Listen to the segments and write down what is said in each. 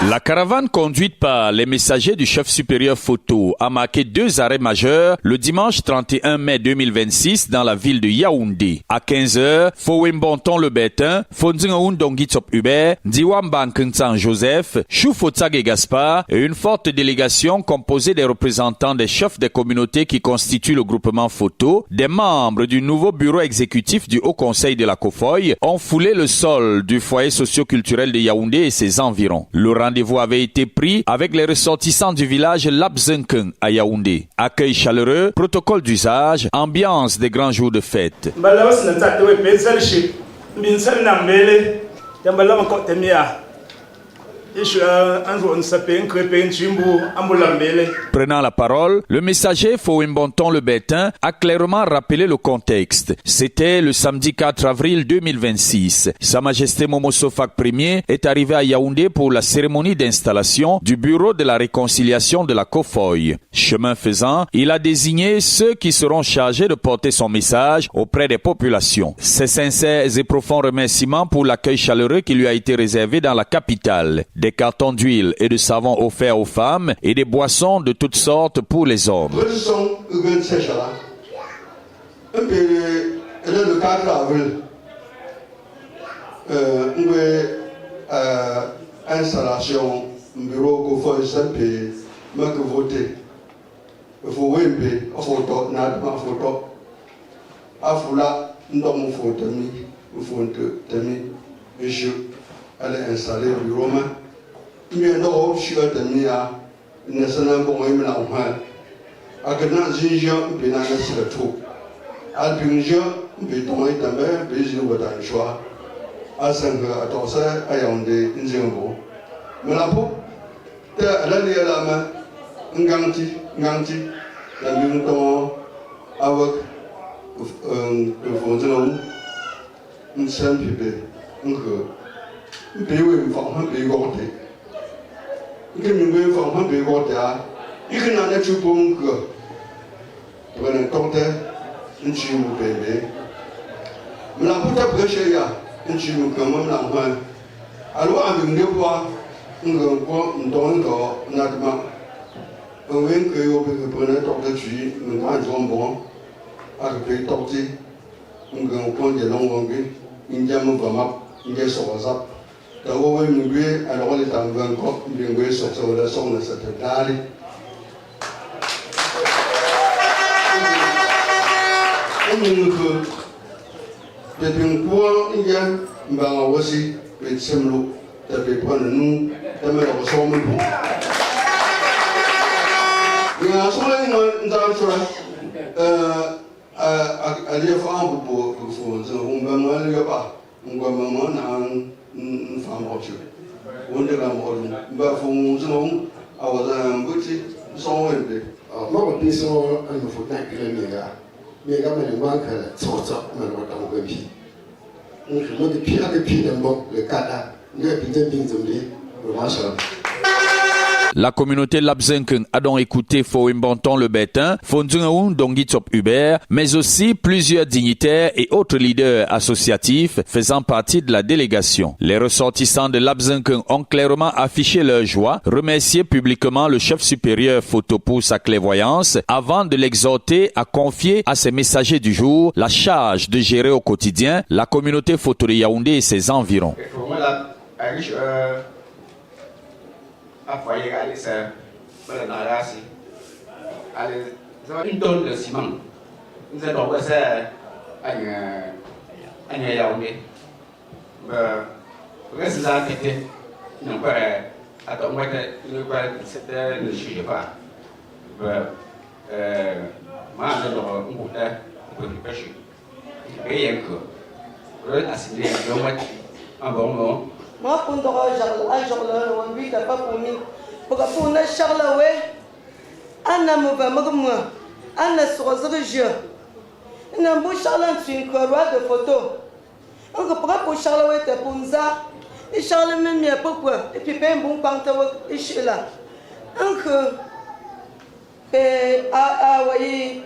La caravane conduite par les messagers du chef supérieur photo a marqué 2 arrêts majeurs le dimanche 31 mai 2026 dans la ville de Yaoundé. À 15h, Fowembonton le Bétain, Fonzingaoun Dongitsop Hubert, Ndiwamba Nkentsan Joseph, Choufotsag et Gaspard et une forte délégation composée des représentants des chefs des communautés qui constituent le groupement photo, des membres du nouveau bureau exécutif du Haut Conseil de la COFOY ont foulé le sol du foyer socio-culturel de Yaoundé et ses environs. Le rendez-vous avait été pris avec les ressortissants du village Labzenkeng à Yaoundé. Accueil chaleureux, protocole d'usage, ambiance des grands jours de fête. Prenant la parole, le messager Fowembonton le Bétain a clairement rappelé le contexte. C'était le samedi 4 avril 2026. Sa Majesté Momoso Fak Ier est arrivé à Yaoundé pour la cérémonie d'installation du bureau de la réconciliation de la COFOY. Chemin faisant, il a désigné ceux qui seront chargés de porter son message auprès des populations. Ses sincères et profonds remerciements pour l'accueil chaleureux qui lui a été réservé dans la capitale. Des cartons d'huile et de savon offerts aux femmes et des boissons de toutes sortes pour les hommes. Le 4 avril, installation bureau COFOY SMP, mais que voter. Il faut voter, photo, n'adma photo. Afula, n'dom photo, monsieur, allez installer le bureau. Mais non, je suis à Tamia, ne s'en a pas eu la main. À que dans une jeune, puis dans le tout. À une jeune, puis dans les tamers, puis je vais dans le choix. À 5 heures, à 14 heures, à Yaoundé, une zéro. Mais la peau, l'année à la main, un ganti, la même temps, avec un fondement, un simple bébé, un peu. Un pays où il faut un pays gorgé. Il faut un pays gorgé. Il faut un petit peu de temps. Pour un temps, un petit peu de bébé. Mais la bouteille prêchée, un petit peu de temps. Alors, avec des voix, on donne un adma. On vient que vous prenez un temps de tuer, un grand jambon, avec des tortilles, un grand point de longue, une diamant vraiment, une soirée. Alors, on est en 20 ans, on est sur la zone de cette année. On est un point, il y a un aussi, les semblots, de prendre nous, de mettre au sommet. Il y a un soleil, à dire pour on va m'aller pas, on va m'aller. On est là, on faut avoir un petit son. Moi, je suis un faut d'un kilomètre. Mais quand même, moi, que ça, mais on t'en veut plus. On fait des pires d'un bon, le cadre, le pire d'un le machin. La communauté Labzenkeng a donc écouté Fowembonton le Bétain, Fonzingaoun Dongitsop Hubert, mais aussi plusieurs dignitaires et autres leaders associatifs faisant partie de la délégation. Les ressortissants de Labzenkeng ont clairement affiché leur joie, remercié publiquement le chef supérieur photo pour sa clairvoyance, avant de l'exhorter à confier à ses messagers du jour la charge de gérer au quotidien la communauté photo de Yaoundé et ses environs. Foyer allez ça allez une tonne de ciment nous allons voir ça à Yaoundé reste là qui non pas attends moi ne pas c'était ne suffit pas moi je dois un bout de pêche rien que le assimilé un bon moment. Moi, pour on vit pas pour nous. Pour Charles, Anna me va me Anna sur ce jeu. N'a pas Charles sur une courroie de photos. On comprend pour Charles était pour nous. Et Charles même il y a pourquoi. Et puis un bon pantalon et je suis là. Donc, voyez,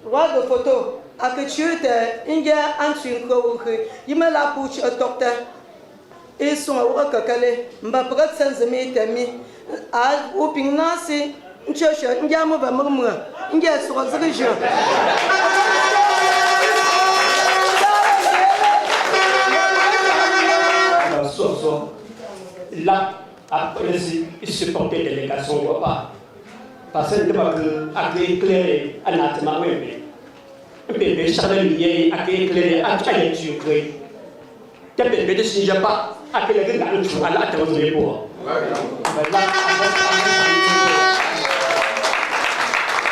roi de photo à que tu étais inga antuin ko il me la bouche au docteur et son wa kakale mba prat sanzemi temi a ou pingnasi nchosho inga mo ba mo inga so zrijo là, après, il se portait délégation ou pas. Parce que je suis éclairé à l'atma, oui. Bébé, ça veut dire à éclairé à la Turquie. Tu as bébé de si je pas à quel est à la Turquie.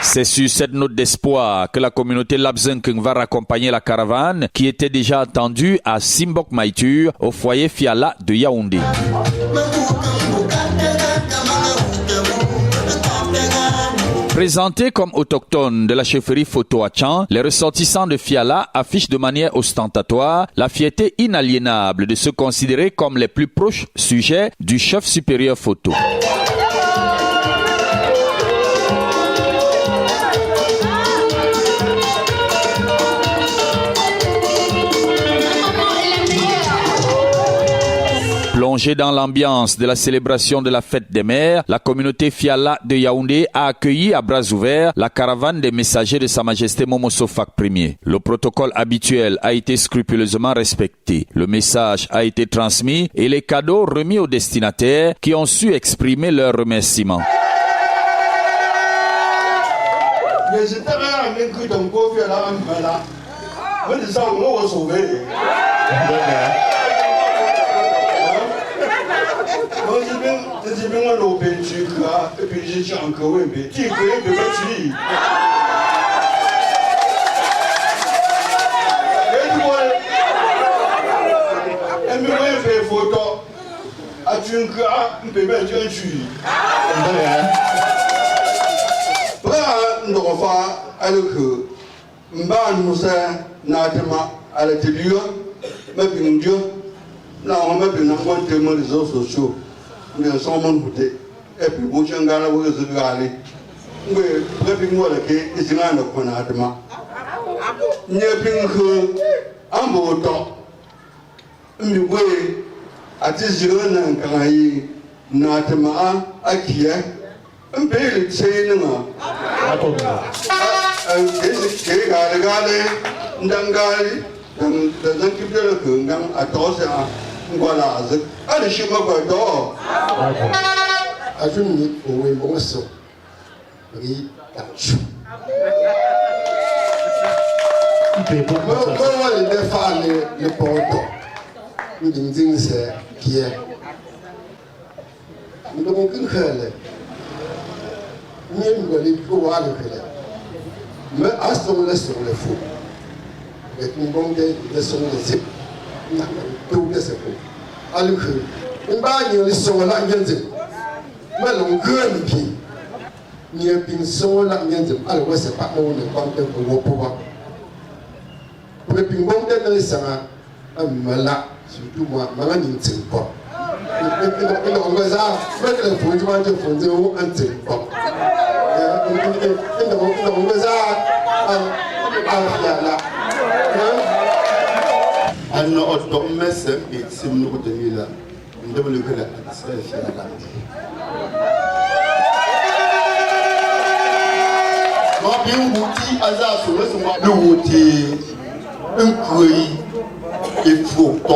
C'est sur cette note d'espoir que la communauté Labzenkeng va raccompagner la caravane qui était déjà attendue à Simbok Maïtur au foyer Fiala de Yaoundé. Présentés comme autochtones de la chefferie Photo Achan, les ressortissants de Fiala affichent de manière ostentatoire la fierté inaliénable de se considérer comme les plus proches sujets du chef supérieur Photo. Plongée dans l'ambiance de la célébration de la fête des mères, la communauté Fiala de Yaoundé a accueilli à bras ouverts la caravane des messagers de Sa Majesté Momoso Fak Ier. Le protocole habituel a été scrupuleusement respecté. Le message a été transmis et les cadeaux remis aux destinataires qui ont su exprimer leurs remerciements.这边我路边去啊，一边是讲课文边，地轨别个去。哎，你我也别辅导，啊，军课啊，别别讲去。当然，不然弄法还有去，唔把弄噻，拿他妈还来这里个，没平就，那我们平常我对么的做手术。Mais sans mon côté, et puis vous changez la voix de Gali. Oui, moi le quai, et c'est là le conadement. N'y a pas que un beau temps. Mais oui, à tes yeux, un canaille, natama, à qui est un peu le tsénama. Qu'est-ce que Gali, Nangali, dans un qui peut le cœur, à tous voilà, allez chez moi, quoi, à je me dis, oui, bon sang, oui, comment les femmes, les porteurs, nous disons, c'est qui est. Nous n'avons qu'une querelle. Nous n'avons pas les pouvoirs de querelle. Mais à ce moment-là, sur les faux. Et nous avons des sons de zip. Tout le monde alors que on va y aller sur la viande mais l'on gagne puis n'y a pas sur la viande alors c'est pas on ne compte pour pouvoir pour le ping pong de ça là surtout moi maman n'y tient pas on va ça mettre le fond du monde fond du haut un tient pas on va ça là أنا أتوقع مثلا يتسمى نقطة من دبل كلا سيف على ما بيوتي أزاس ولا بيوتي إنكوي يفوق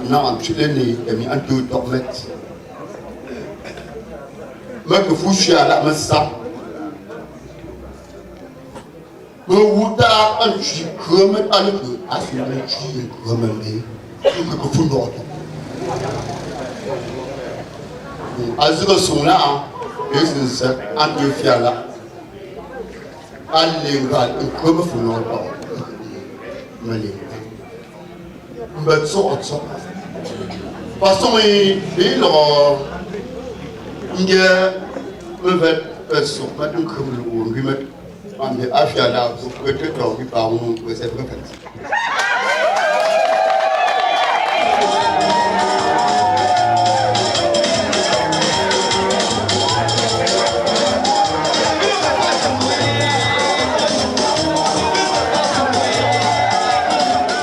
نعم شلني كمي أنتو دومت ما كفوش على مسا Wuta an ci kome alku asina ci kome me ko fundo azga suna yesin sa an do fiala allinga ko fundo mali mbat so façon et lo nge me vet so ma du ko lu ngi met ande afia la peut-être on va on peut c'est vrai.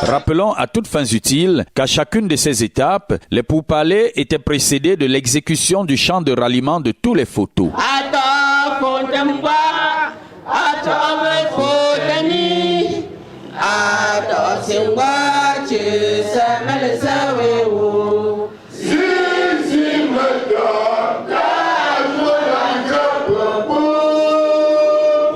Rappelons à toutes fins utiles qu'à chacune de ces étapes, les pourparlers étaient précédés de l'exécution du chant de ralliement de tous les photos.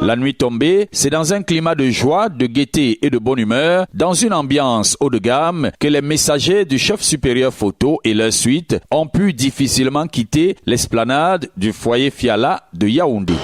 La nuit tombée, c'est dans un climat de joie, de gaieté et de bonne humeur, dans une ambiance haut de gamme, que les messagers du chef supérieur photo et leur suite ont pu difficilement quitter l'esplanade du foyer Fiala de Yaoundé.